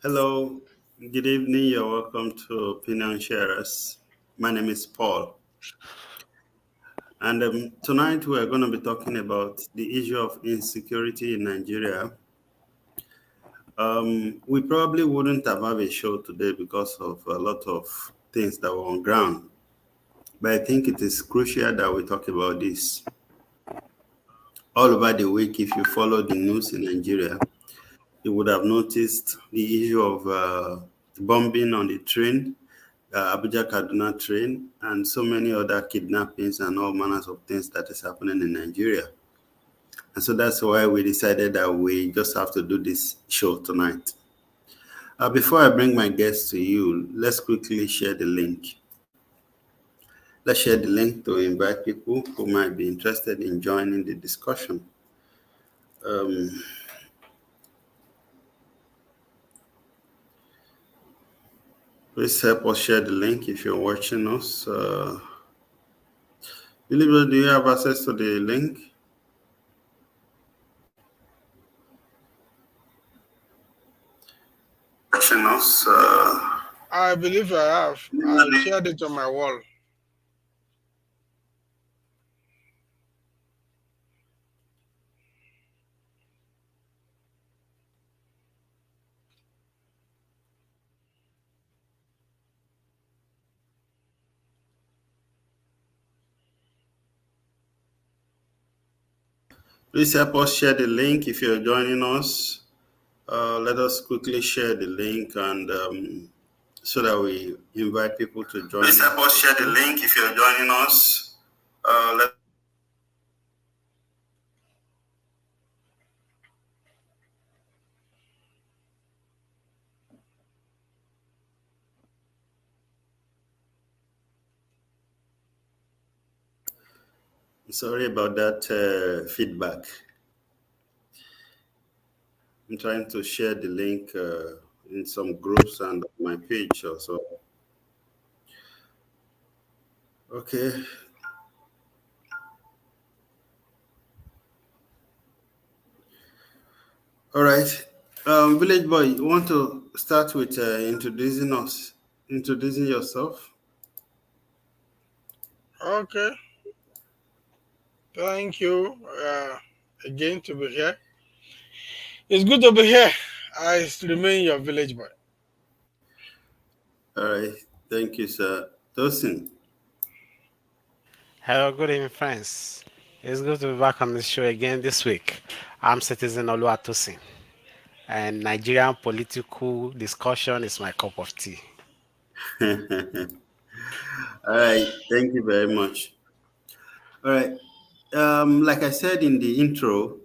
Hello, good evening. You're welcome to Opinion Sharers. My name is Paul, and tonight we are going to be talking about the issue of insecurity in Nigeria. We probably wouldn't have a show today because of a lot of things that were on ground, but I think it is crucial that we talk about this. All over the week, if you follow the news in Nigeria, you would have noticed the issue of bombing on the train, Abuja Kaduna train, and so many other kidnappings and all manners of things that is happening in Nigeria. And so that's why we decided that we just have to do this show tonight. Before I bring my guests to you, let's quickly share the link. Let's share the link to invite people who might be interested in joining the discussion. Um, Please help us share the link if you're watching us. Billy, do you have access to the link? Watching us. I believe I have. I shared it on my wall. Please help us share the link if you're joining us. Let us quickly share the link and so that we invite people to join. Please help us share the link if you're joining us. Let Sorry about that feedback. I'm trying to share the link in some groups and on my page also. Okay. All right. Village boy, you want to start with introducing yourself? Okay. Thank you again to be here. It's good to be here. I remain your village boy. All right. Thank you, sir. Tosin. Hello, good evening, friends. It's good to be back on the show again this week. I'm Citizen Oluwatosin, and Nigerian political discussion is my cup of tea. All right. Thank you very much. All right. Like I said in the intro,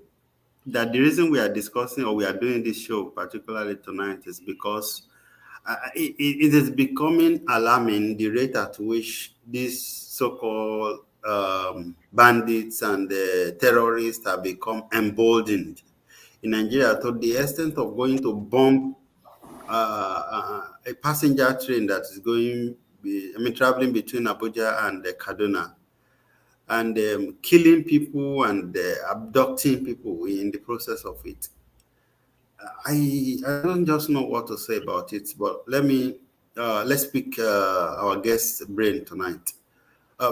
that the reason we are discussing or we are doing this show, particularly tonight, is because it is becoming alarming the rate at which these so-called bandits and terrorists have become emboldened in Nigeria to the extent of going to bomb a passenger train that is traveling between Abuja and Kaduna, and killing people and abducting people in the process of it. I don't just know what to say about it, but let's pick our guest's brain tonight.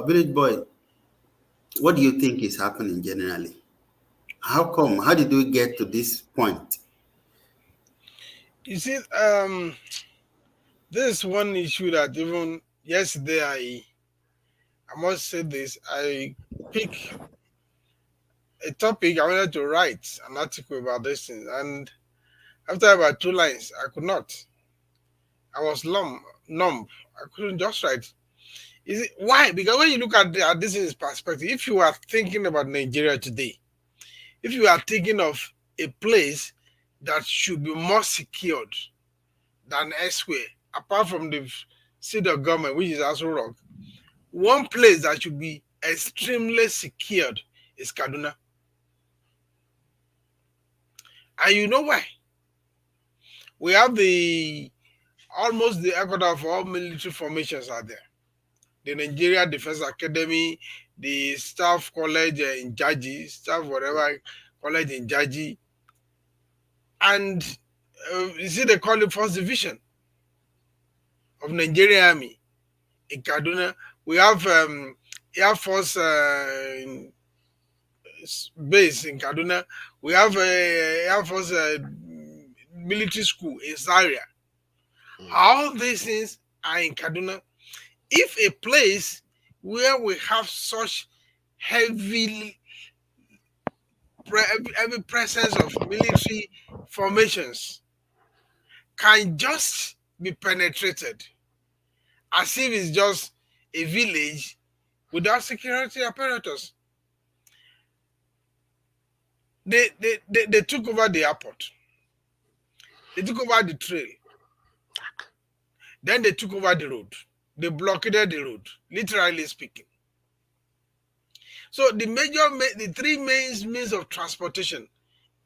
Village boy, what do you think is happening generally? How come? How did we get to this point? You see, this is one issue that even yesterday I must say this. I picked a topic I wanted to write an article about this thing, and after about 2 lines, I could not. I was numb. I couldn't just write. Is it why? Because when you look at this in perspective, if you are thinking about Nigeria today, if you are thinking of a place that should be more secured than elsewhere, apart from the seat of government, which is also wrong, one place that should be extremely secured is Kaduna. And you know why? We have the almost the record of all military formations are there. The Nigeria Defense Academy, the Staff College in Jaji, Staff whatever college in Jaji, and You see, they call it First Division of Nigerian Army in Kaduna. We have Air Force base in Kaduna. We have Air Force military school in Zaria. mm, All these things are in Kaduna. If a place where we have such heavy heavy presence of military formations can just be penetrated as if it's just a village without security apparatus. They took over the airport, they took over the trail, then they took over the road, they blockaded the road, literally speaking. So the three main means of transportation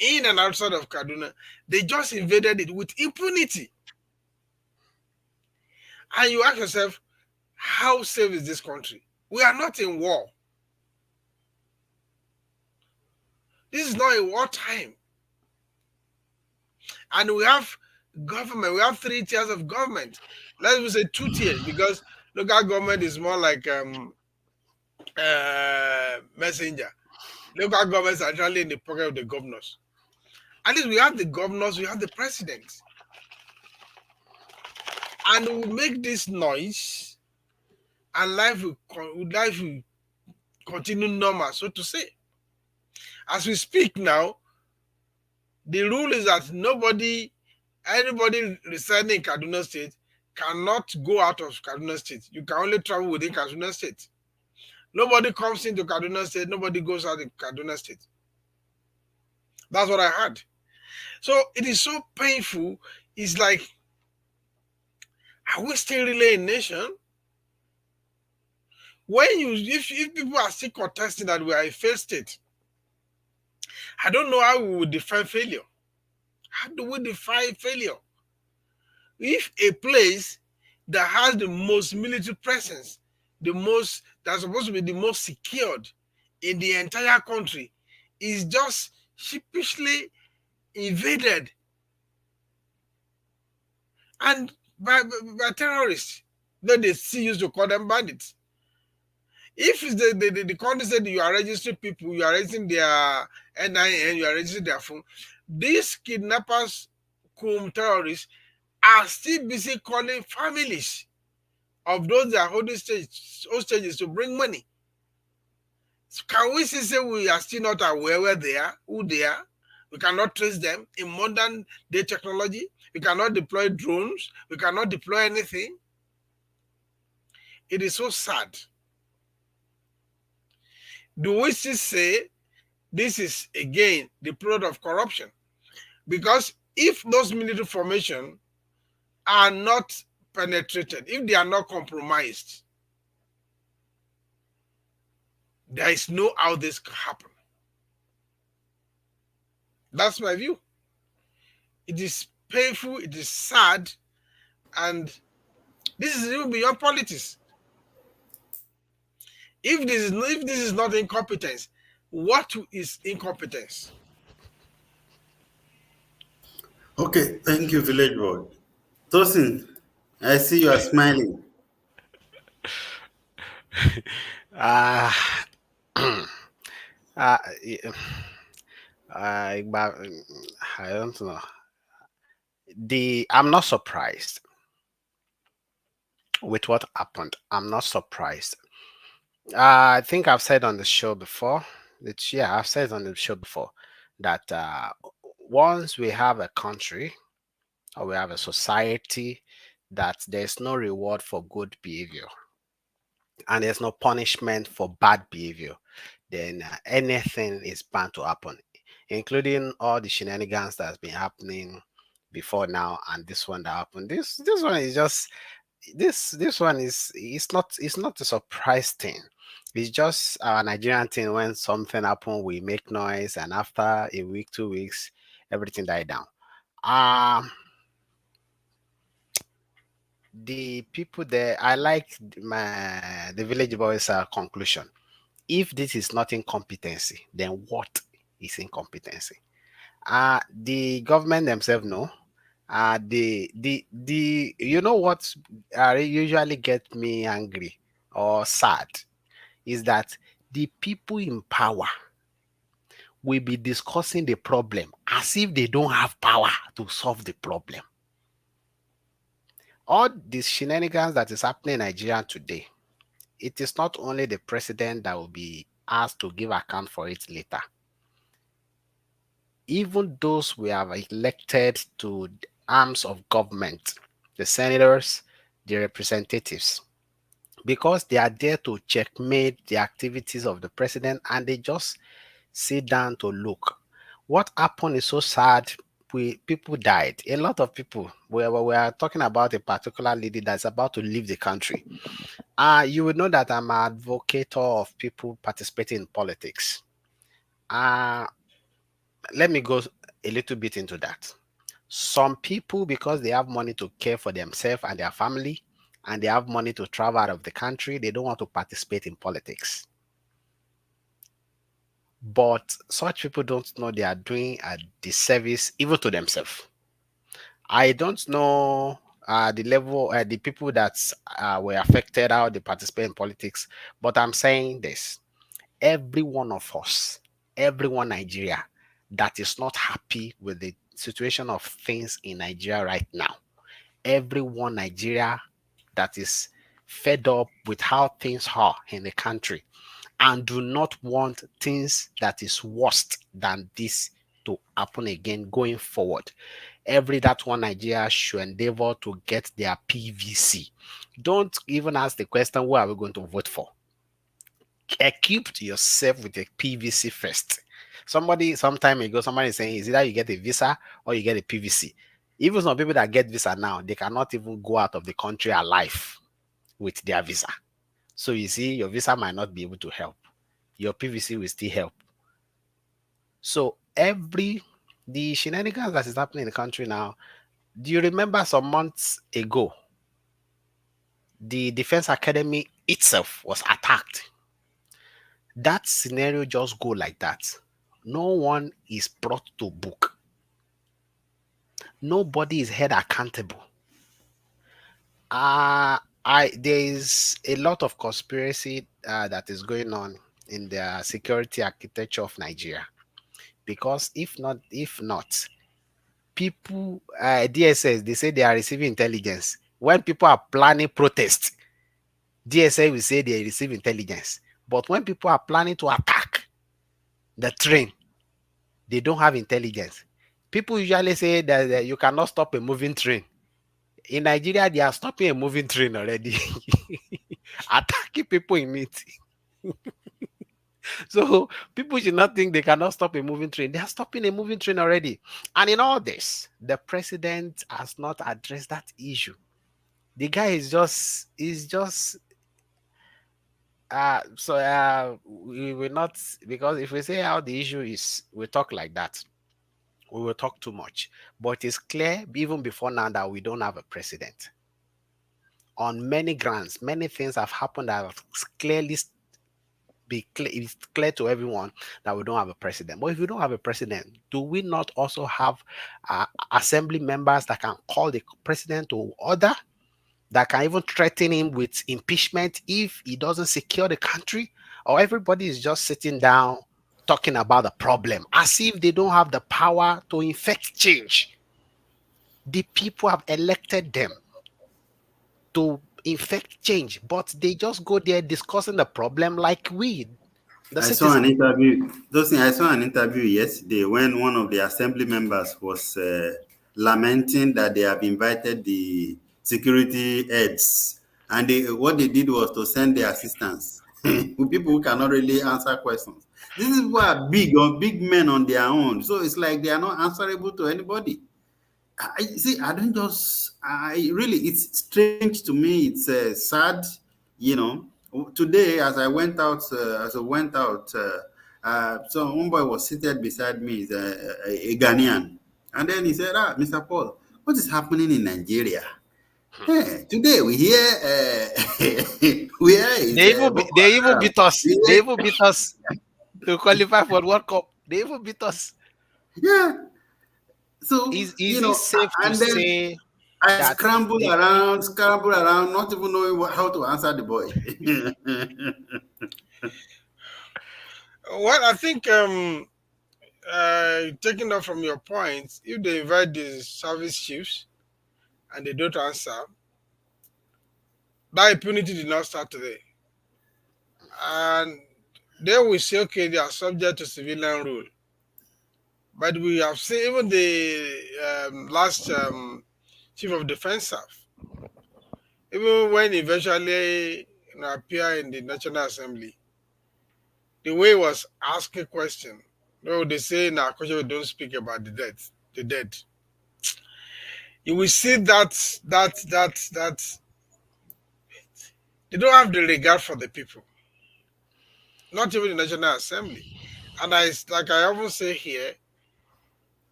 in and outside of Kaduna, they just invaded it with impunity. And you ask yourself, how safe is this country? We are not in war. This is not a wartime. And we have government, we have three tiers of government. Let's say two tiers, because local government is more like messenger. Local governments are actually in the pocket of the governors. At least we have the governors, we have the president. And we make this noise, and life will continue normal, so to say. As we speak now, the rule is that anybody residing in Kaduna State cannot go out of Kaduna State. You can only travel within Kaduna State. Nobody comes into Kaduna State, nobody goes out of Kaduna State. That's what I heard. So it is so painful. It's like, are we still really a nation? If people are still contesting that we are a failed state, I don't know how we would define failure. How do we define failure? If a place that has the most military presence, that's supposed to be the most secured in the entire country, is just sheepishly invaded and by terrorists, then they still used to call them bandits. If it's the country said you are registering people, you are registering their NIN, you are registering their phone, these kidnappers, terrorists, are still busy calling families of those that are holding hostages to bring money. So can we still say we are still not aware where they are, who they are? We cannot trace them in modern day technology. We cannot deploy drones. We cannot deploy anything. It is so sad. Do we still say this is, again, the product of corruption? Because if those military formations are not penetrated, if they are not compromised, there is no how this can happen. That's my view. It is painful, it is sad, and this is even beyond politics. If this is not incompetence, what is incompetence? Okay, thank you, Village Boy. Tosin, I see you are smiling. uh, yeah, but I don't know. I'm not surprised with what happened. I'm not surprised. I think I've said on the show before. Yeah, I've said on the show before that once we have a country or we have a society that there's no reward for good behavior and there's no punishment for bad behavior, then anything is bound to happen, including all the shenanigans that's been happening before now and this one that happened. This one is just this one is it's not a surprise thing. It's just our Nigerian thing. When something happen, we make noise, and after a week, 2 weeks, everything died down. Um, the people there, I like the village boys' conclusion. If this is not incompetency, then what is incompetency? The government themselves know. The you know what usually get me angry or sad is that the people in power will be discussing the problem as if they don't have power to solve the problem. All these shenanigans that is happening in Nigeria today, it is not only the president that will be asked to give account for it later. Even those we have elected to the arms of government, the senators, the representatives, because they are there to checkmate the activities of the president and they just sit down to look. What happened is so sad. People died. A lot of people. We are talking about a particular lady that's about to leave the country. You would know that I'm an advocate of people participating in politics. Uh, Let me go a little bit into that. Some people, because they have money to care for themselves and their family, and they have money to travel out of the country, they don't want to participate in politics. But such people don't know they are doing a disservice even to themselves. I don't know the level, the people that were affected, how they participate in politics, but I'm saying this: every one of us, everyone Nigeria that is not happy with the situation of things in Nigeria right now, everyone Nigeria that is fed up with how things are in the country and do not want things that is worse than this to happen again going forward. Every that one Nigeria should endeavor to get their PVC. Don't even ask the question, who are we going to vote for? Equip yourself with a PVC first. Somebody some time ago, somebody is saying is either you get a visa or you get a PVC. Even some people that get visa now, they cannot even go out of the country alive with their visa. So you see, your visa might not be able to help. Your PVC will still help. So the shenanigans that is happening in the country now. Do you remember some months ago, the Defense Academy itself was attacked? That scenario just go like that. No one is brought to book. Nobody is held accountable. I There is a lot of conspiracy that is going on in the security architecture of Nigeria. Because if not, people DSS, they say they are receiving intelligence. When people are planning protest, DSS will say they receive intelligence. But when people are planning to attack the train, they don't have intelligence. People usually say that you cannot stop a moving train. In Nigeria, they are stopping a moving train already, attacking people in it. So people should not think they cannot stop a moving train. They are stopping a moving train already. And in all this, the president has not addressed that issue. The guy is just we will not, because if we say how the issue is, we talk like that, we will talk too much. But it's clear even before now that we don't have a president. On many grounds, many things have happened that have clearly it's clear to everyone that we don't have a president. But if we don't have a president, do we not also have assembly members that can call the president to order, that can even threaten him with impeachment if he doesn't secure the country? Or everybody is just sitting down talking about the problem as if they don't have the power to effect change? The people have elected them to effect change, but they just go there discussing the problem like we, the I saw citizen. an interview. Those things, I saw an interview yesterday when one of the assembly members was lamenting that they have invited the security heads, and what they did was to send their assistants, people who cannot really answer questions. These people are big or big men on their own, so it's like they are not answerable to anybody. I see. I don't just. I really. It's strange to me. It's sad. You know. Today, as I went out, so one boy was seated beside me. Is a Ghanaian, and then he said, "Ah, Mr. Paul, what is happening in Nigeria? Hey, today we hear we hear it's Boko They even Haram. beat us. We They hear, even beat us to qualify for World Cup. They even beat us. yeah, So, Is it safe to and then say I that the scramble around, not even knowing how to answer the boy. Well, I think taking off from your point, if they invite the service chiefs and they don't answer, that impunity did not start today. And they will say, okay, they are subject to civilian rule. But we have seen even the last chief of defense staff, even when eventually appear in the National Assembly, the way he was asking question, no, they say in our culture we don't speak about the dead, the dead. You will see that they don't have the regard for the people, not even the National Assembly. And like I often say here,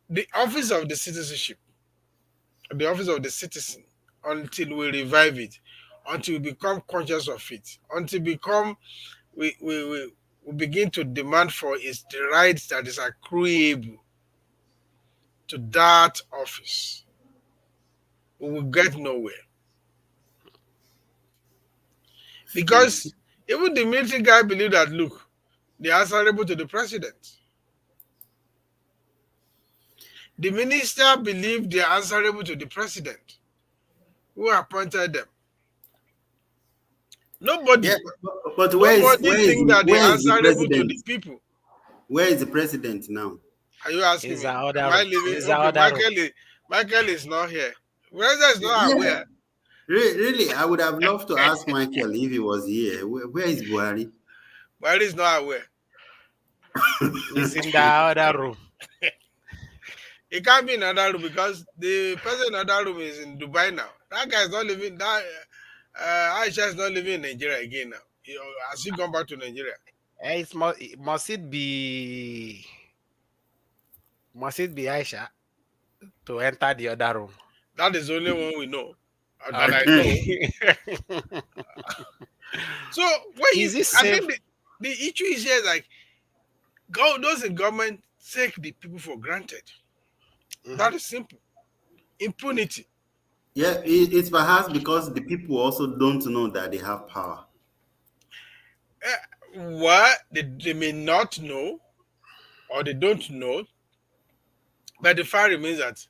the office of the citizenship, the office of the citizen, until we revive it, until we become conscious of it, until we begin to demand for its the rights that is accruable to that office, we will get nowhere. Because even the military guy believe that, look, they are answerable to the president. The minister believe they are answerable to the president who appointed them. Yeah, Nobody, but nobody think that they where are is the answerable to president? the people. Where is the president now? Are you asking is me? our Am other I room? leaving? Is our Okay, other room? Michael is not here. President is not Yeah, aware. really, I would have loved to ask Michael if he was here. Where is Buhari? Buhari is not aware. Is in the other room. He can't be in another room because the person in another room is in Dubai now. That guy is not living. That Aisha is not living in Nigeria again now. Has he gone back to Nigeria? Must it be Aisha to enter the other room? That is the only one we know, that I know. Okay. So when Is it I safe? think the issue is here, like, those in government take the people for granted. Mhm. That is simple. Impunity. Yeah, it's perhaps because the people also don't know that they have power. What they may not know or they don't know, but the fact remains that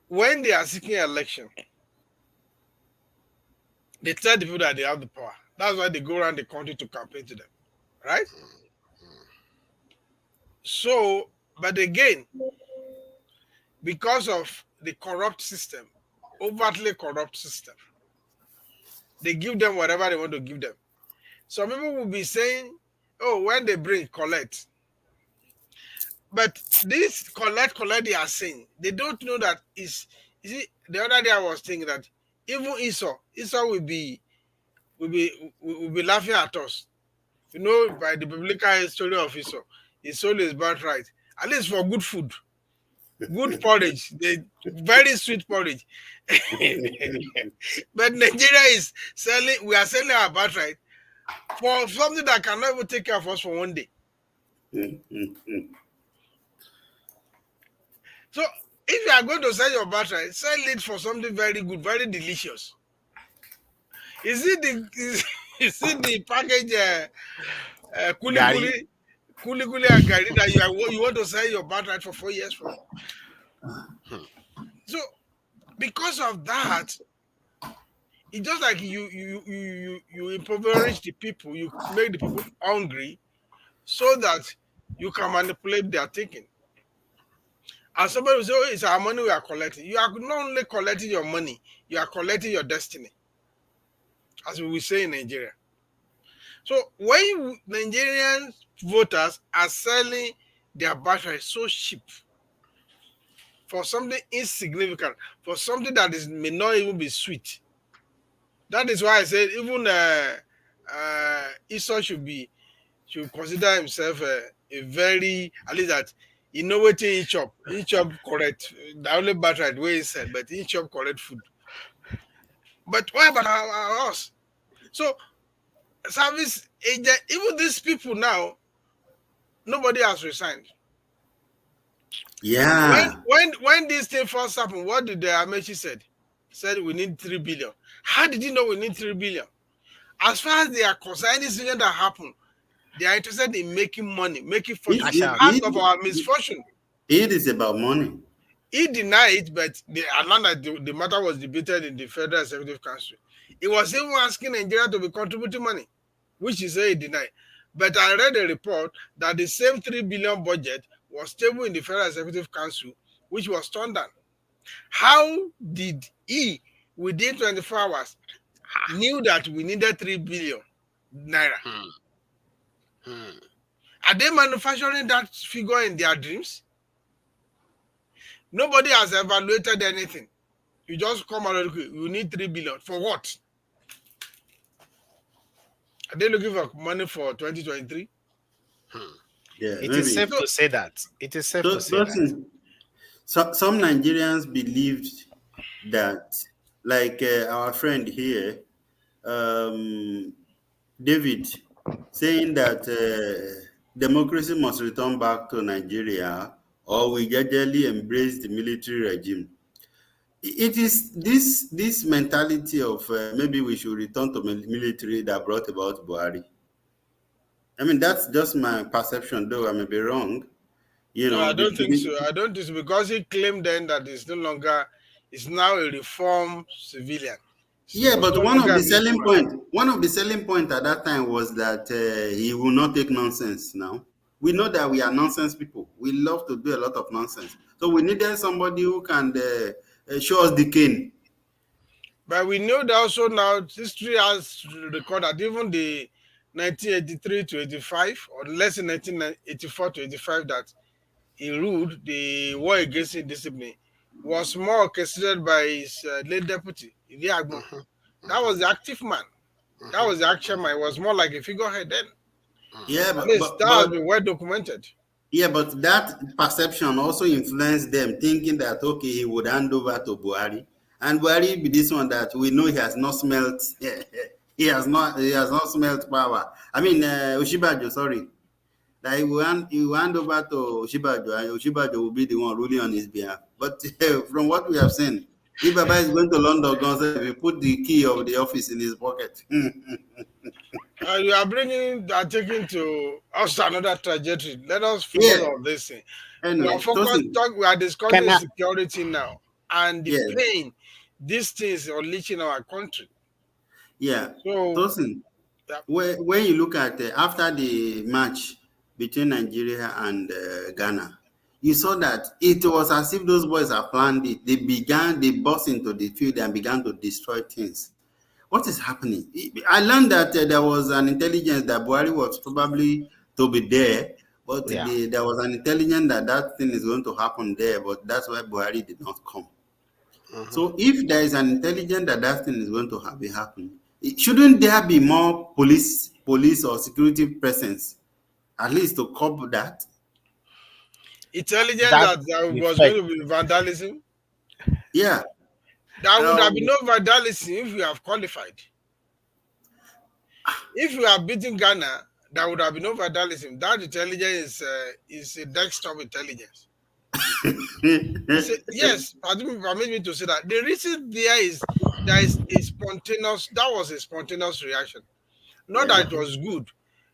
when they are seeking election, they tell the people that they have the power. That's why they go around the country to campaign to them, right? So, but again, because of the corrupt system, overtly corrupt system, they give them whatever they want to give them. Some people will be saying, "Oh, when they bring collect," but this collect they are saying, they don't know that is. You see, the other day I was thinking that even Esau will be laughing at us. You know, by the biblical story of Esau, he sold his birthright, at least for good food, good porridge, the very sweet porridge. But Nigeria is selling, we are selling our birthright for something that cannot even take care of us for one day. So if you are going to sell your birthright, sell it for something very good, very delicious. Is it is it the package kuli Gary. kuli and gari that you want to sell your birthright for 4 years for? Hmm. So because of that, it's just like you impoverish the people, you make the people hungry so that you can manipulate their thinking. And somebody will say, "Oh, it's our money we are collecting." You are not only collecting your money, you are collecting your destiny, as we will say in Nigeria. So when Nigerian voters are selling their birthright so cheap for something insignificant, for something that may not even be sweet, that is why I said even Esau should consider himself a very, at least that he know what he chop. He chop correct. The only birthright way he said, but he chop correct food. But what about us? So service agent, even these people now, nobody has resigned. Yeah. When this thing first happened, what did the Amechi said? Said we need 3 billion. How did you know we need 3 billion? As far as they are concerned, anything that happened, they are interested in making money, making It, fortune. Cash It's it, out. part of it, our misfortune. it is about money. He denied it, but the matter was debated in the Federal Executive Council. He was even asking Nigeria to be contributing money, which he said he denied. But I read a report that the same 3 billion budget was tabled in the Federal Executive Council, which was turned down. How did he, within 24 hours, knew that we needed 3 billion naira? Hmm. Hmm. Are they manufacturing that figure in their dreams? Nobody has evaluated anything. You just come out and okay, you need 3 billion. For what? Are they looking for money for 2023? Hmm. Yeah, It is maybe. safe So to say that. It is safe to So, say those that. things- some Nigerians believed that, like our friend here, um, David, saying that democracy must return back to Nigeria or we gradually embrace the military regime. It is this mentality of maybe we should return to military that brought about Buhari. I mean, that's just my perception, though I may be wrong. You no, I know, don't think so. I don't think so because he claimed then that it's no longer, it's now a reformed civilian. It yeah, was but no longer a military man. one of the selling point at that time was that he will not take nonsense. Now we know that we are nonsense people. We love to do a lot of nonsense. So we needed somebody who can show us the cane. But we know that also now history has recorded that even the 1983 to 85, or less than 1984 to 85, that he ruled the war against indiscipline was more orchestrated by his late deputy, Idi Agbon. Mhm, That was mhm, the active man. That mhm, was the action man. It was more like a figurehead then. Yeah, At least that has but been well documented. yeah, but that perception also influenced them, thinking that okay, he would hand over to Buhari, and Buhari be this one that we know he has not smelt. He has not smelt power. I mean, Oshibajo, sorry, that he will hand over to Oshibajo, and Oshibajo will be the one ruling on his behalf. But from what we have seen, if Baba is going to London, God we put the key of the office in his pocket. You are bringing, are taking to us another trajectory. Let us focus Yeah. on this thing. We are Anyway, focused. Tosin. We are discussing Can I? security now and the Yeah. pain these things are unleashing our country. Yeah. So, Tosin. yeah, When you look at after the match between Nigeria and Ghana, you saw that it was as if those boys have planned it. They burst into the field and began to destroy things. What is happening? I learned that there was an intelligence that Buhari was probably to be there, but Yeah. there was an intelligence that that thing is going to happen there, but that's why Buhari did not come. Mhm. So if there is an intelligence that that thing is going to have it happen, shouldn't there be more police or security presence, at least to cover that? intelligence That that there we was fed. going to be vandalism. Yeah. There would have been Um, no vandalism if we have qualified. If we have beaten Ghana, there would have been no vandalism. That intelligence is a desktop intelligence. It's a, yes, permit me to say that. The reason there is a spontaneous, that was a spontaneous reaction. Not yeah, that it was good.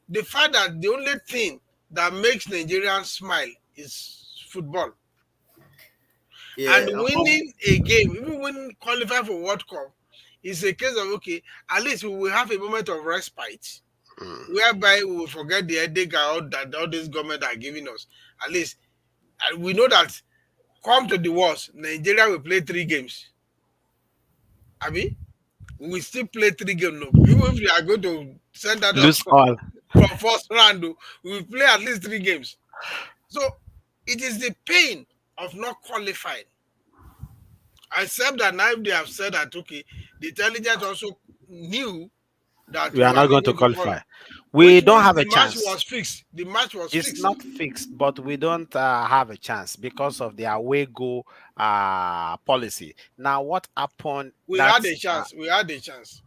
The fact that the only thing that makes Nigerians smile is football. And yeah. winning a game, even when qualifying for World Cup, is a case of okay, at least we will have a moment of respite Mm. whereby we will forget the headache that all this government are giving us. At least we know that come to the worst, Nigeria will play 3 games. Abi, we will still play 3 games. No, even if we are going to send that off Lose all. from first round, we will play at least 3 games. So it is the pain of not qualifying. Except that now they have said that okay, the intelligence also knew that We we are are not not going to going to qualify, qualify. We which don't means have a the match chance. was fixed. The match was It's fixed. not fixed, but we don't have a chance because of the away go policy. Now, what happened? We had That's a chance. We had a chance.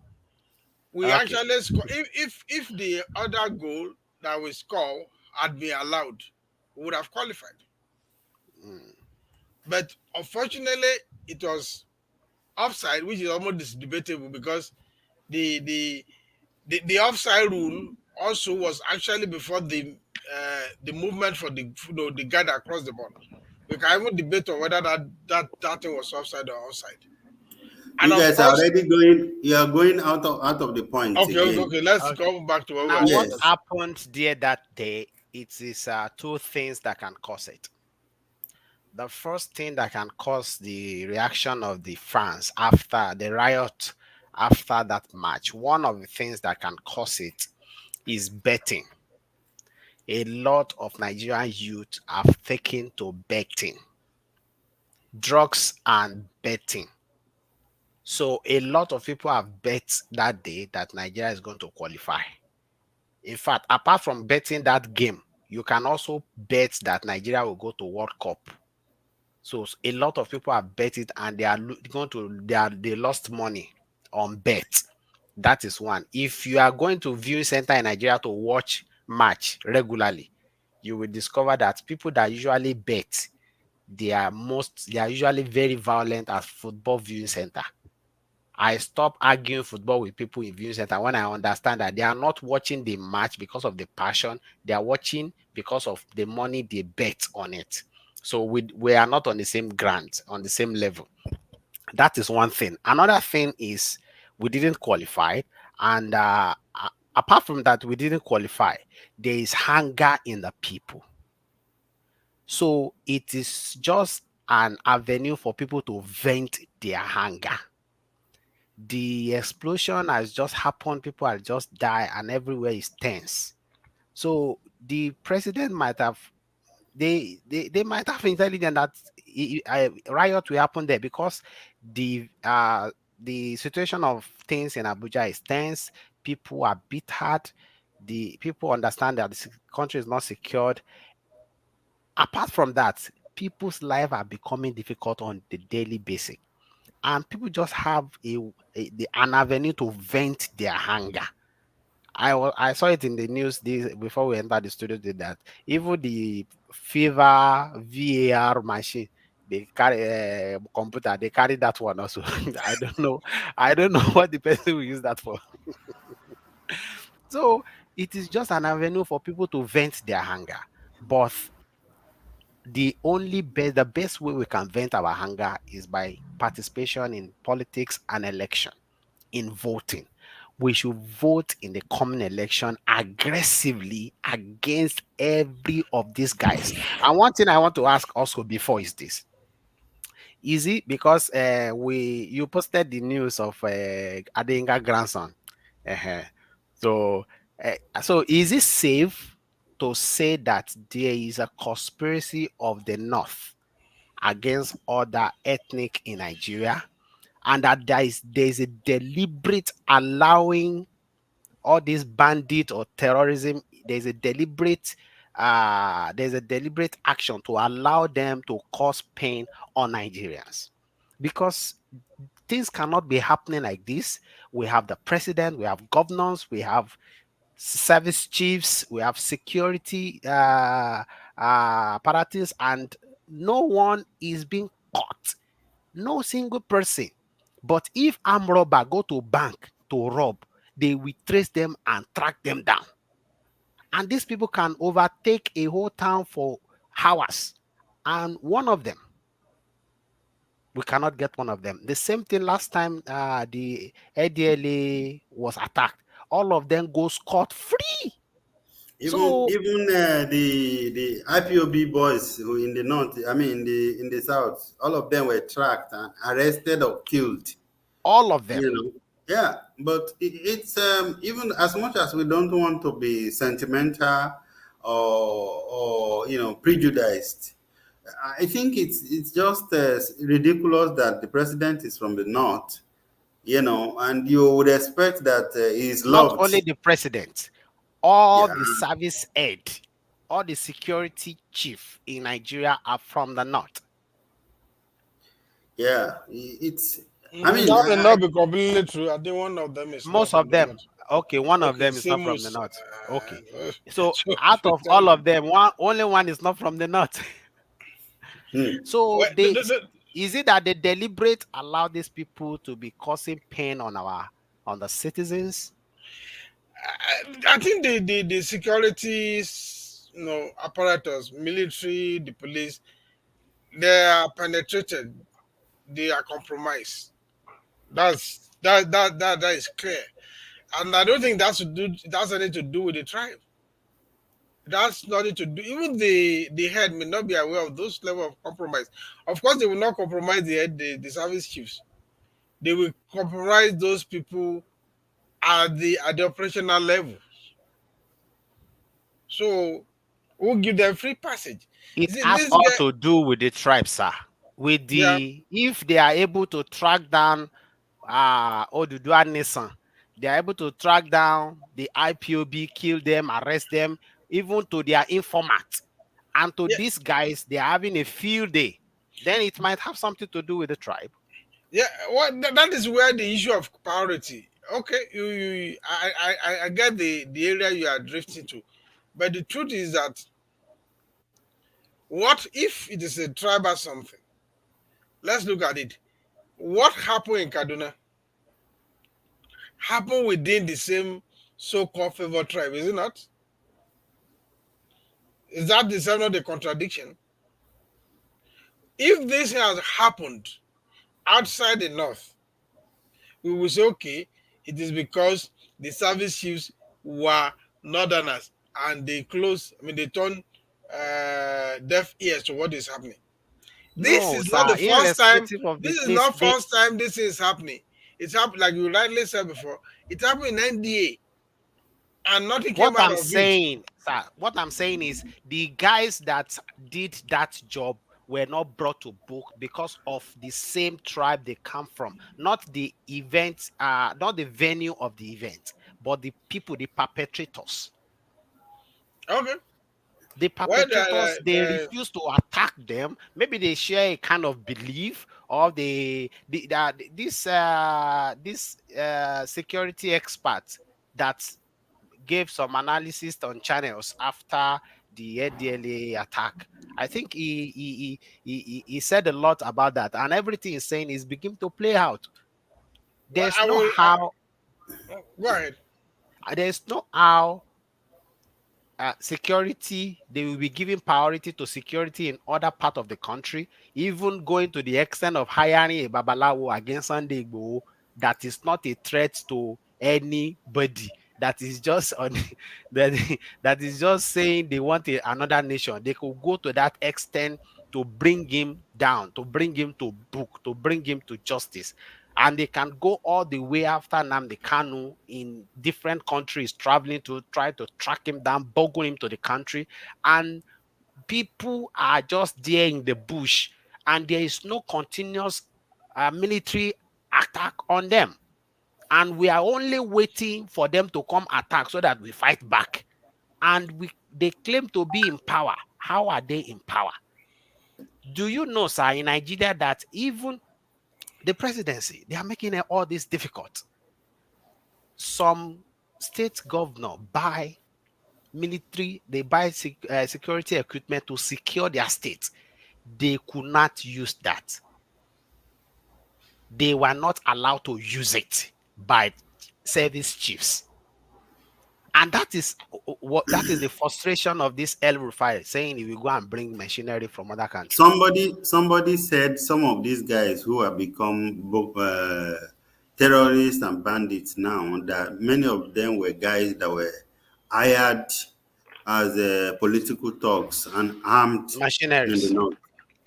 We okay. actually score. If the other goal that we score had been allowed, we would have qualified. But unfortunately, it was offside, which is almost debatable because the the the offside rule also was actually before the movement for the guy that crossed the border. We can even debate on whether that thing was offside or onside. And You of guys are course, already going. You are going out of the point okay, okay, again. okay, let's Okay. go back to what we Now, were what saying. Yes. happened there that day? It is two things that can cause it. The first thing that can cause the reaction of the fans after the riot, after that match, one of the things that can cause it is betting. A lot of Nigerian youth have taken to betting, drugs and betting. So a lot of people have bet that day that Nigeria is going to qualify. In fact, apart from betting that game, you can also bet that Nigeria will go to World Cup. So a lot of people have bet it and they are going to they lost money on bet. That is one. If you are going to viewing center in Nigeria to watch match regularly, you will discover that people that usually bet, they are usually very violent at football viewing center. I stop arguing football with people in viewing center when I understand that they are not watching the match because of the passion. They are watching because of the money they bet on it. So we are not on the same ground, on the same level. That is one thing. Another thing is we didn't qualify. And apart from that, we didn't qualify. There is hunger in the people. So it is just an avenue for people to vent their hunger. The explosion has just happened, people have just died, and everywhere is tense. So the president might have they might have intelligence that riot will happen there because the situation of things in Abuja is tense. People are bitter. The people understand that the country is not secured. Apart from that, people's life are becoming difficult on the daily basis, and people just have an avenue to vent their hunger. I saw it in the news before we entered the studio. Did that even the fever VAR machine, they carry computer, they carry that one also. I don't know what the person will use that for. So it is just an avenue for people to vent their hunger. But the best way we can vent our hunger is by participation in politics and election, in voting. We should vote in the coming election aggressively against every of these guys. And one thing I want to ask also before is this: is it because we you posted the news of Adenga grandson? uh So, so is it safe to say that there is a conspiracy of the North against other ethnic in Nigeria, and that there is a deliberate allowing all this bandit or terrorism? There's a deliberate action to allow them to cause pain on Nigerians, because things cannot be happening like this. We have the president, we have governors, we have service chiefs, we have security apparatus, and no one is being caught. No single person. But if armed robber go to bank to rob, they will trace them and track them down. And these people can overtake a whole town for hours. And one of them, we cannot get one of them. The same thing last time the ADLA was attacked. All of them go scot free. Even So even the IPOB boys who in the north, I mean in the south, all of them were tracked and arrested or killed. all of them, You know, yeah. But it's even as much as we don't want to be sentimental or prejudiced. I think it's just ridiculous that the president is from the north, and you would expect that he's not loved. only the president, all Yeah, the service head, all the security chief in Nigeria are from the north. yeah. It's. I mean, That may not be completely true. I think one of them is not Most from of the them, north. okay, one of Okay, them is not from the Seamus. north. Okay. So So, out of all of them, only one is not from the north. Hmm. So Well, they is it that they deliberate allow these people to be causing pain on on the citizens? I think the securities, apparatus, military, the police, they are penetrated. They are compromised. That is clear, and I don't think that's anything to do with the tribe. That's nothing to do. Even the head may not be aware of those level of compromise. Of course, they will not compromise the head, the service chiefs. They will compromise those people at the operational level. So we'll give them free passage. It You see, has this all guy, to do with the tribe, sir. With yeah, the if they are able to track down Oduduwa Nation, they are able to track down the IPOB, kill them, arrest them, even to their informant. And to yeah, these guys, they are having a field day. Then it might have something to do with the tribe. yeah. That is where the issue of priority. Okay, I get the area you are drifting to, but the truth is that what if it is a tribe or something? Let's look at it. What happened in Kaduna happened within the same so-called favored tribe, is it not? Is that the same not the contradiction? If this has happened outside the north, we will say, okay, it is because the service chiefs were northerners and they close, I mean, they turn deaf ears to what is happening. This No, is not the sir, first time. irrespective of the This is place, not first time this is happening. It's happened, like you rightly said before. It happened in NDA, and nothing what came out I'm of it. saying, sir, what I'm saying is the guys that did that job were not brought to book because of the same tribe they come from, not the event, not the venue of the event, but the people, the perpetrators. Okay. The Well, perpetrators, they refuse to attack them. Maybe they share a kind of belief, or this security expert that gave some analysis on channels after the ADLA attack. I think he said a lot about that, and everything he's saying is beginning to play out. well, There's I no will. how. Go ahead. There's no how security, they will be giving priority to security in other part of the country, even going to the extent of hiring a babalawo against Sunday Igboho that is not a threat to anybody. That is just on that, that is just saying they want another nation. They could go to that extent to bring him down, to bring him to book, to bring him to justice. And they can go all the way after Nnamdi Kanu in different countries, traveling to try to track him down, boggle him to the country. And people are just there in the bush, and there is no continuous military attack on them. And we are only waiting for them to come attack so that we fight back. And they claim to be in power. How are they in power? Do you know, sir, in Nigeria that even the presidency, they are making all this difficult? Some state governor buy military, they buy security equipment to secure their state. They could not use that. They were not allowed to use it by service chiefs. And that is what that is the frustration of this El Rufai saying he will go and bring machinery from other countries. Somebody said some of these guys who have become terrorists and bandits now, that many of them were guys that were hired as political thugs and armed in the Machineries. north.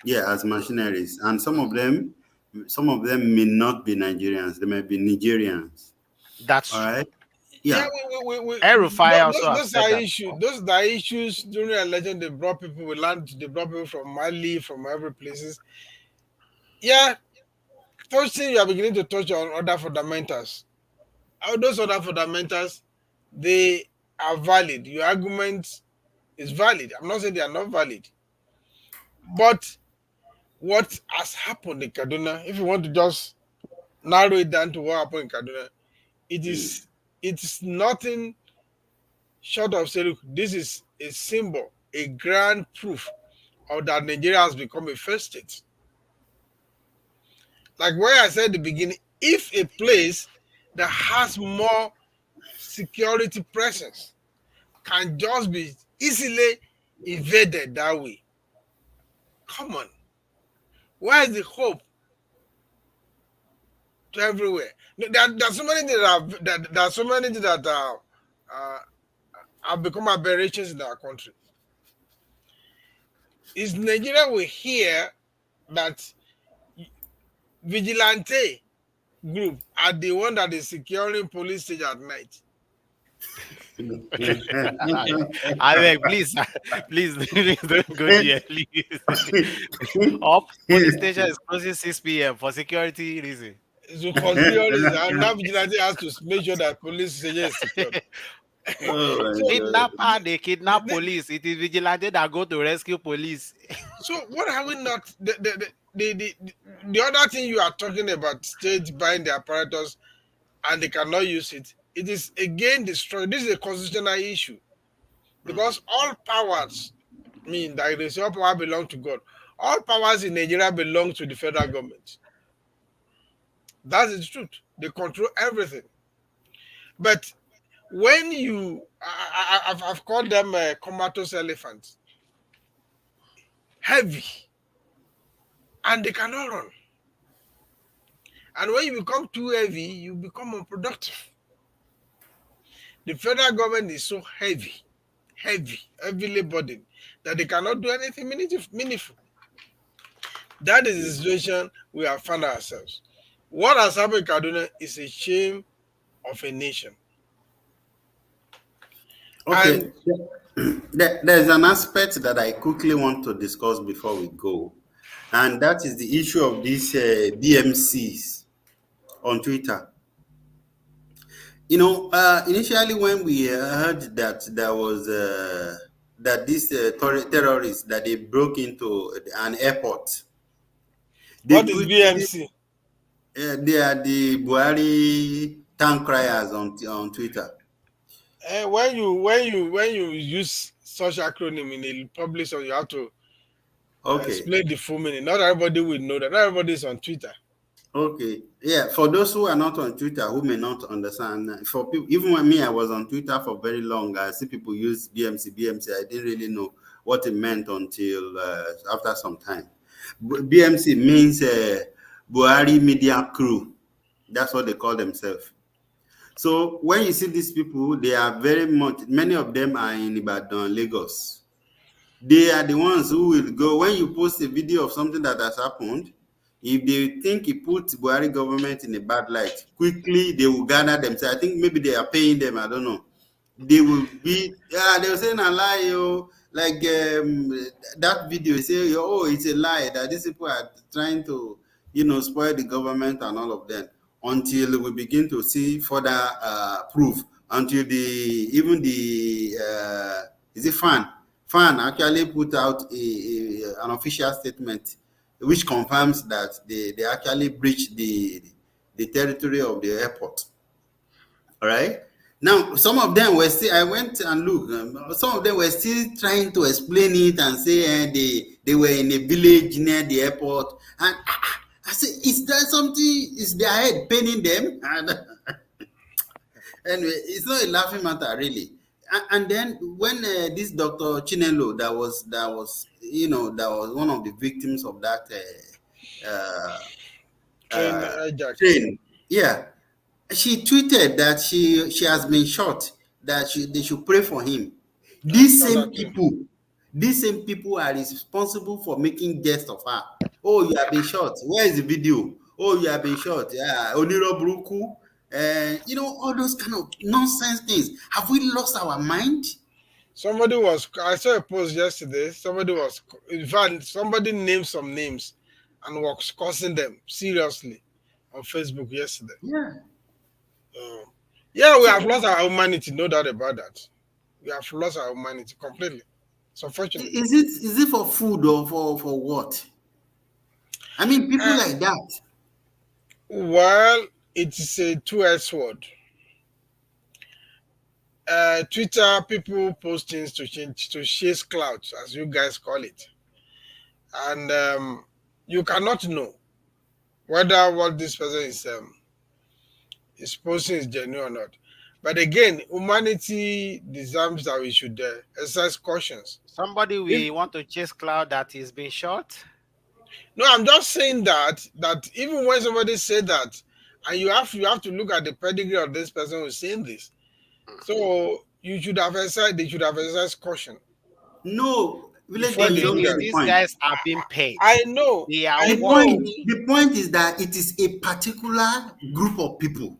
Yeah, as mercenaries, and some of them may not be Nigerians. They may be Nigerians. That's All true. right. Yeah, Yeah. El Rufai also have those said are that issues. before. Those are issues during the election. They brought people. We land. They brought people from Mali, from every places. Yeah, touching you are beginning to touch on other fundamentals. All those other fundamentals, they are valid. Your argument is valid. I'm not saying they are not valid, but what has happened in Kaduna, if you want to just narrow it down to what happened in Kaduna, it is it is nothing short of saying, look, this is a symbol, a grand proof or that Nigeria has become a first state. Like where I said at the beginning, if a place that has more security presence can just be easily invaded that way, come on, where is the hope to everywhere? There's so many things there are so many things that uh, have become aberrations in our country. Is Nigeria we hear that vigilante group are the one that is securing police station at night? I beg, please, please, please don't go there, please. Up police station is closing 6 p.m. for security reason. So for security reasons, and now vigilante has to make sure that police station is secured. Oh my So Kidnapper, they the, kidnap the, police. It is vigilante that go to rescue police. so what have we not the other thing you are talking about, state buying the apparatus and they cannot use it, it is again destroyed. This is a constitutional issue because all powers, I mean that they say all power belong to God. All powers in Nigeria belong to the federal government. That is the truth. They control everything. But when I've called them comatose elephants, heavy, and they cannot run. And when you become too heavy, you become unproductive. The federal government is so heavily burdened that they cannot do anything meaningful. That is the situation we have found ourselves. What has happened in Kaduna is a shame of a nation. Okay, And there's an aspect that I quickly want to discuss before we go, and that is the issue of these BMCs on Twitter. Initially when we heard that there was that these terrorists that they broke into an airport, they what is quickly BMC? they are the Buhari town criers on Twitter. When you use such acronym in a public, so you have to Okay. explain the full meaning. Not everybody will know that. Not everybody is on Twitter. Okay, yeah. For those who are not on Twitter, who may not understand, for people, even when me, I was on Twitter for very long. I see people use BMC. I didn't really know what it meant until after some time. BMC means Buhari Media Crew. That's what they call themselves. So when you see these people, they are very much. Many of them are in Ibadan, Lagos. They are the ones who will go when you post a video of something that has happened. If they think it puts Buhari government in a bad light, quickly they will gather themselves. I think maybe they are paying them. I don't know. They will be, yeah, they will say, "A lie, yo." Like that video, say, "Oh, it's a lie that these people are trying to, spoil the government and all of them." Until we begin to see further proof, until even the is it fan actually put out an official statement which confirms that they actually breached the territory of the airport. All right. Now, some of them were still, I went and looked, some of them were still trying to explain it and say they were in a village near the airport. And I said, is there something, is their head paining them? And anyway, it's not a laughing matter, really. And then when this Dr. Chinelo, that was one of the victims of that uh, Train uh, hijack. train, yeah, she tweeted that she has been shot, that they should pray for him. I These saw same that too. people, these same people are responsible for making jest of her. Oh, you have been shot. Where is the video? Oh, you have been shot. Yeah, Oniro Bruku. And all those kind of nonsense things. Have we lost our mind? I saw a post yesterday. In fact, somebody named some names and was cursing them seriously on Facebook yesterday. Yeah. Um, yeah, we have So lost our humanity, no doubt about that. We have lost our humanity completely. It's unfortunate. is it for food or for what? I mean, people Uh, like that. well, it is a two-edged sword. Twitter people post things to change to chase clouds, as you guys call it. and you cannot know whether what this person is posting is genuine or not. But again, humanity deserves that we should exercise cautions. Somebody If we want to chase cloud that is being shot. no, I'm just saying that even when somebody said that, and you have to look at the pedigree of this person who's saying this. So you should have exercised. They should have exercised caution No, village before The boy, you they thing don't do get is, the that. these point. guys are being paid. I know, They are I The know. point, working. the point is that it is a particular group of people.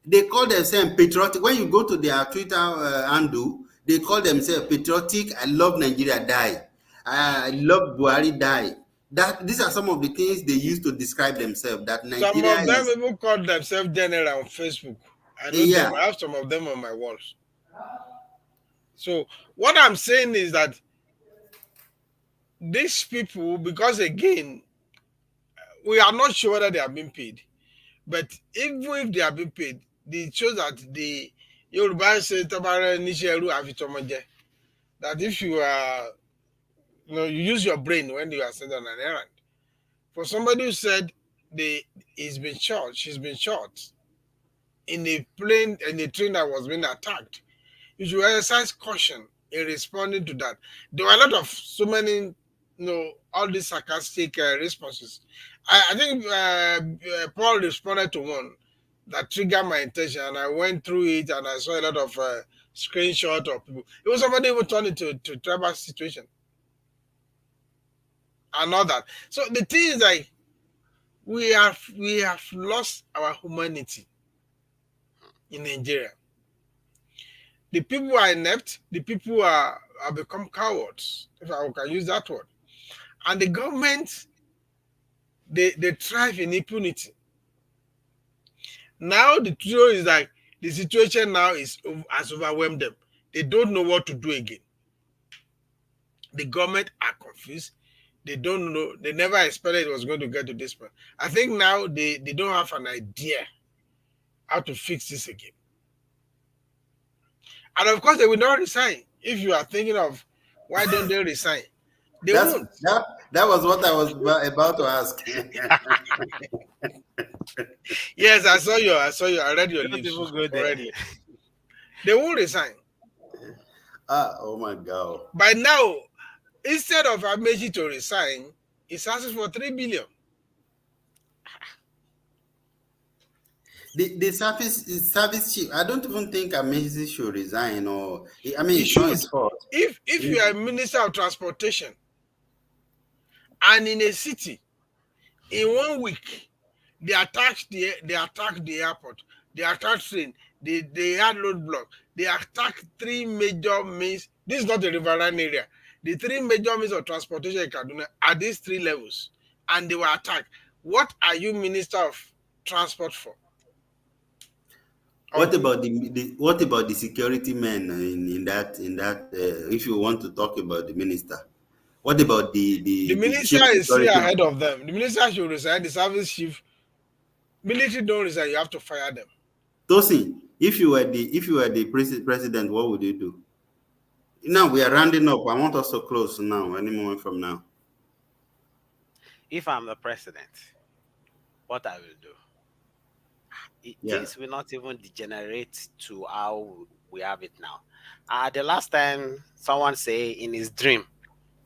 They call themselves patriotic. When you go to their Twitter handle, they call themselves patriotic. I love Nigeria, die. I love Buhari, die. That these are some of the things they use to describe themselves. That Some Nigeria of them is even call themselves general on Facebook. I know them. yeah. I have some of them on my walls. So what I'm saying is that these people, because again, we are not sure whether they are being paid. But even if they are being paid, it shows that the Yoruba say "Tabara nisheru afitomoje," that if you are, you use your brain when you are sent on an errand. For somebody who said they he's been shot, she's been shot in a train that was being attacked, you should exercise caution in responding to that. There were a lot of so many, all these sarcastic responses. I think Paul responded to one that triggered my attention, and I went through it and I saw a lot of screenshot of people. It was somebody who turned into to tribal situation and all that. So the thing is like we have lost our humanity in Nigeria. The people are inept. The people are become cowards, if I can use that word. And the government, they thrive in impunity. Now the truth is like the situation now has overwhelmed them. They don't know what to do again. The government are confused. They don't know. They never expected it was going to get to this point. I think now they don't have an idea how to fix this again. And of course, they will not resign. If you are thinking of why don't they resign, they That's won't. that was what I was about to ask. Yes, I read your Don't lips even go there. already. They won't resign. Oh my God. By now, instead of Amechi to resign, he's asking for 3 billion. The service chief. I don't even think Amazing should resign. Or I mean, He it's not should. his fault. If you are a minister of transportation and in a city, in 1 week, they attacked the airport, they attacked train, they had roadblock, they attacked three major means. This is not a riverine area. The three major means of transportation in Kaduna are these three levels, and they were attacked. What are you minister of transport for? What Uncle? about the security men in that if you want to talk about the minister, what about the The the, the minister chief is still security? ahead of them. The minister should resign. The service chief, military don't resign. You have to fire them. Tosin, if you were the president, what would you do? Now we are rounding up. I want us to close now. Any moment from now. If I'm the president, what I will do, Yeah. things will not even degenerate to how we have it now. The last time someone say in his dream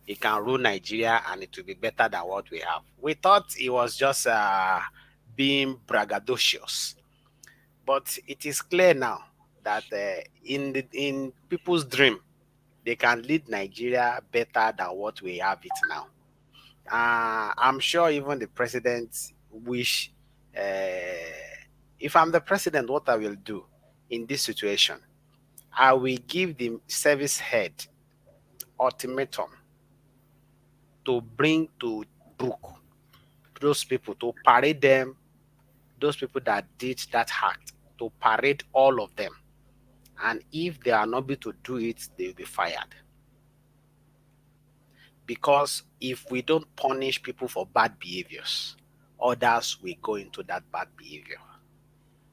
he can rule Nigeria and it will be better than what we have. We thought it was just being braggadocious, but it is clear now that in people's dream they can lead Nigeria better than what we have it now. I'm sure even the president wish. If I'm the president, what I will do in this situation, I will give the service head ultimatum to bring to book those people, to parade them, those people that did that act, to parade all of them. And if they are not able to do it, they will be fired. Because if we don't punish people for bad behaviors, others will go into that bad behavior.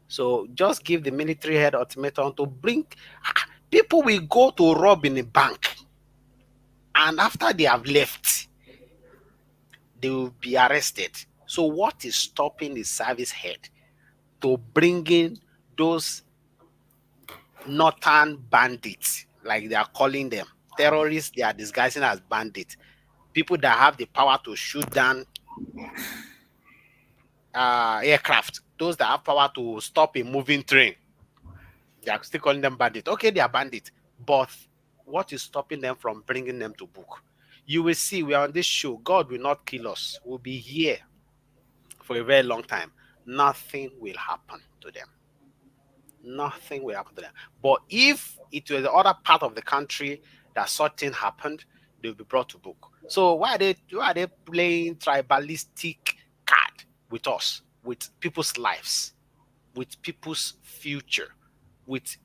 So just give the military head ultimatum to bring people will go to rob in a bank, and after they have left, they will be arrested. So what is stopping the service head to bring in those northern bandits, like they are calling them terrorists? They are disguising as bandits, people that have the power to shoot down aircraft, those that have power to stop a moving train. They are still calling them bandits. Okay, they are bandits, but what is stopping them from bringing them to book? You will see, we are on this show. God will not kill us. We'll be here for a very long time. Nothing will happen to them. Nothing will happen to them. But if it was the other part of the country that something happened, they'll be brought to book. So why are they playing tribalistic card with us, with people's lives, with people's future, with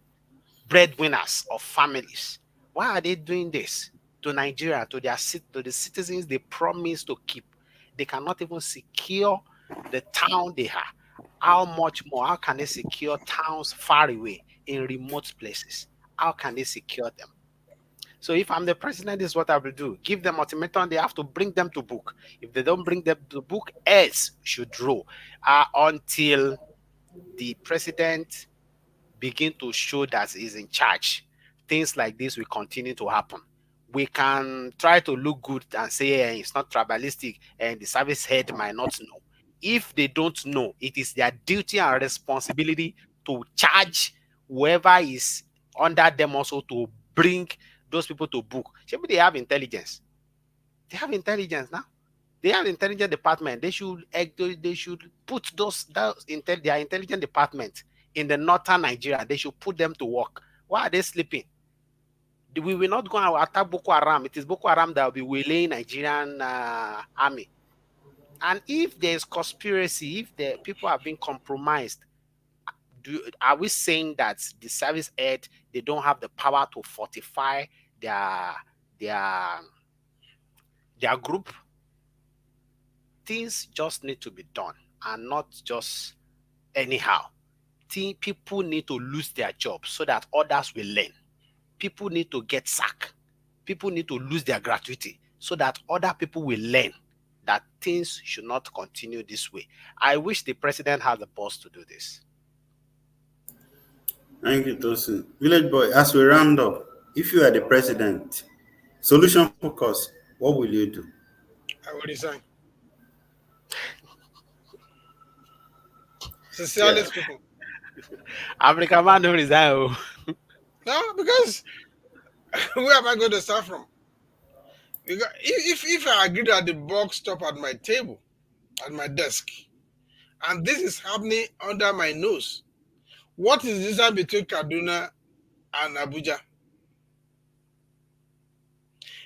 breadwinners of families? Why are they doing this to Nigeria, to to the citizens they promise to keep? They cannot even secure the town they are. How much more? How can they secure towns far away in remote places? How can they secure them? So if I'm the president, this is what I will do. Give them ultimatum. They have to bring them to book. If they don't bring them to book, else should roll until the president begin to show that he's in charge. Things like this will continue to happen. We can try to look good and say it's not tribalistic and the service head might not know. If they don't know, it is their duty and responsibility to charge whoever is under them also to bring those people to book. Maybe they have intelligence. They have intelligence now. They have intelligence department. They should put their intelligence department in the northern Nigeria. They should put them to work. Why are they sleeping? We will not go and attack Boko Haram. It is Boko Haram that will be waylaying Nigerian army. And if there is conspiracy, if the people have been compromised, are we saying that the service head, they don't have the power to fortify their their group? Things just need to be done and not just anyhow. People need to lose their jobs so that others will learn. People need to get sacked. People need to lose their gratuity so that other people will learn that things should not continue this way. I wish the president had the balls to do this. Thank you, Tosin. Village boy, as we round up, if you are the president, solution focus, what will you do? I will resign. Yeah. Sincerely speaking. African man don't resign. Oh. No, because where am I going to start from? Because if I agree that the box stop at my table, at my desk, and this is happening under my nose, what is the distance between Kaduna and Abuja?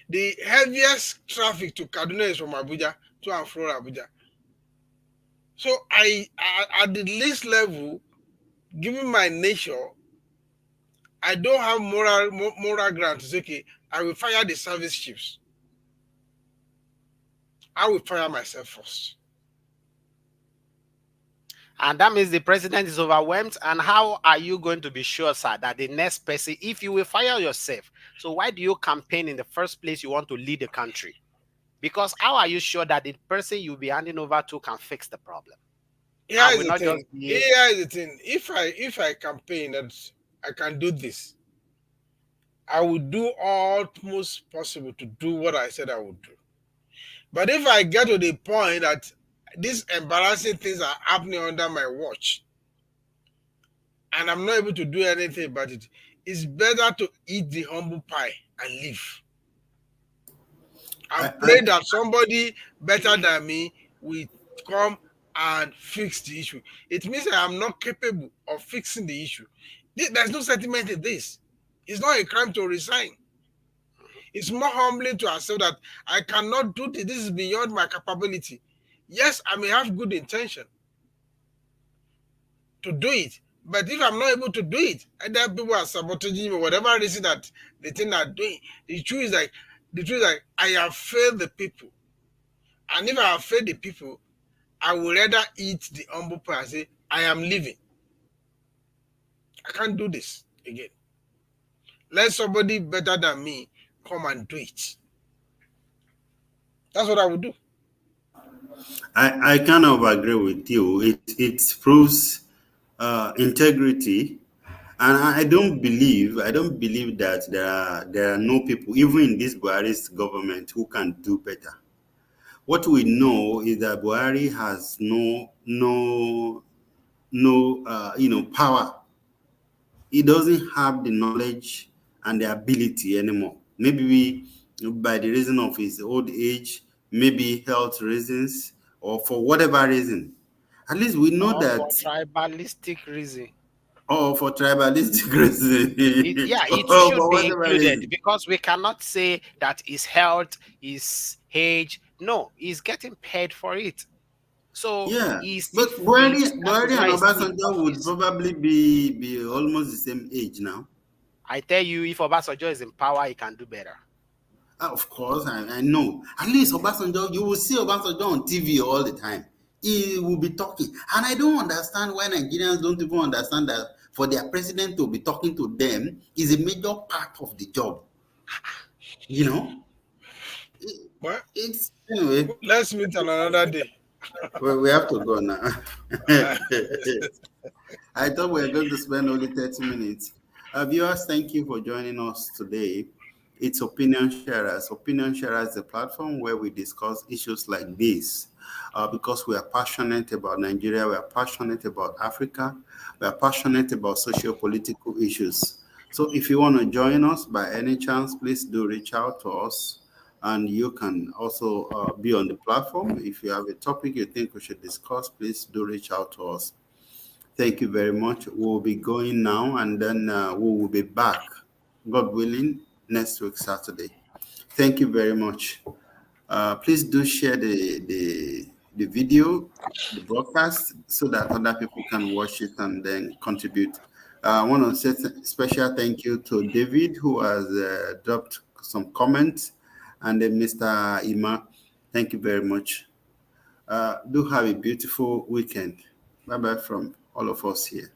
The heaviest traffic to Kaduna is from Abuja to and from Abuja. So at the least level, given my nature, I don't have moral ground to say, okay, I will fire the service chiefs. I will fire myself first. And that means the president is overwhelmed. And how are you going to be sure, sir, that the next person, if you will fire yourself, so why do you campaign in the first place? You want to lead the country? Because how are you sure that the person you'll be handing over to can fix the problem? Here And is will the not thing. just be. Here is the thing. If I campaign that I can do this, I will do utmost possible to do what I said I would do. But if I get to the point that these embarrassing things are happening under my watch and I'm not able to do anything about it, it's better to eat the humble pie and leave. I, And I, pray that somebody better than me will come and fix the issue. It means I am not capable of fixing the issue. There's no sentiment in this. It's not a crime to resign. It's more humbling to accept that I cannot do this. This is beyond my capability. Yes, I may have good intention to do it, but if I'm not able to do it, either people are sabotaging me, whatever reason that they think are doing, the truth is like I have failed the people. And if I have failed the people, I would rather eat the humble pie and say, I am leaving. I can't do this again. Let somebody better than me come and do it. That's what I would do. I kind of agree with you. It proves integrity, and I don't believe that there are no people even in this Buhari's government who can do better. What we know is that Buhari has no power. He doesn't have the knowledge and the ability anymore. Maybe by the reason of his old age, maybe health reasons, or for whatever reason. At least we know or that, for tribalistic reason. or for tribalistic reason, Yeah, it or should for be whatever included reason. because we cannot say that his health, his age. No, he's getting paid for it. So Yeah, he's still but fit. That Buhari is and why he's still in Obasanjo would office. probably be almost the same age now. I tell you, if Obasanjo is in power, he can do better. Of course, I know. At least Obasanjo, you will see Obasanjo on TV all the time. He will be talking. And I don't understand why Nigerians don't even understand that for their president to be talking to them is a major part of the job. You know? It- Well, It's, anyway, let's meet on another day. we have to go now. Uh, I thought we were going to spend only 30 minutes. Viewers, thank you for joining us today. It's Opinion Sharers. Opinion Sharers is a platform where we discuss issues like this because we are passionate about Nigeria, we are passionate about Africa, we are passionate about socio-political issues. So if you want to join us by any chance, please do reach out to us. And you can also be on the platform. If you have a topic you think we should discuss, please do reach out to us. Thank you very much. We'll be going now and then we will be back, God willing, next week, Saturday. Thank you very much. Please do share the video, the broadcast, so that other people can watch it and then contribute. I want to say special thank you to David, who has dropped some comments, and then Mr. Ima. Thank you very much. Do have a beautiful weekend. Bye bye from all of us here.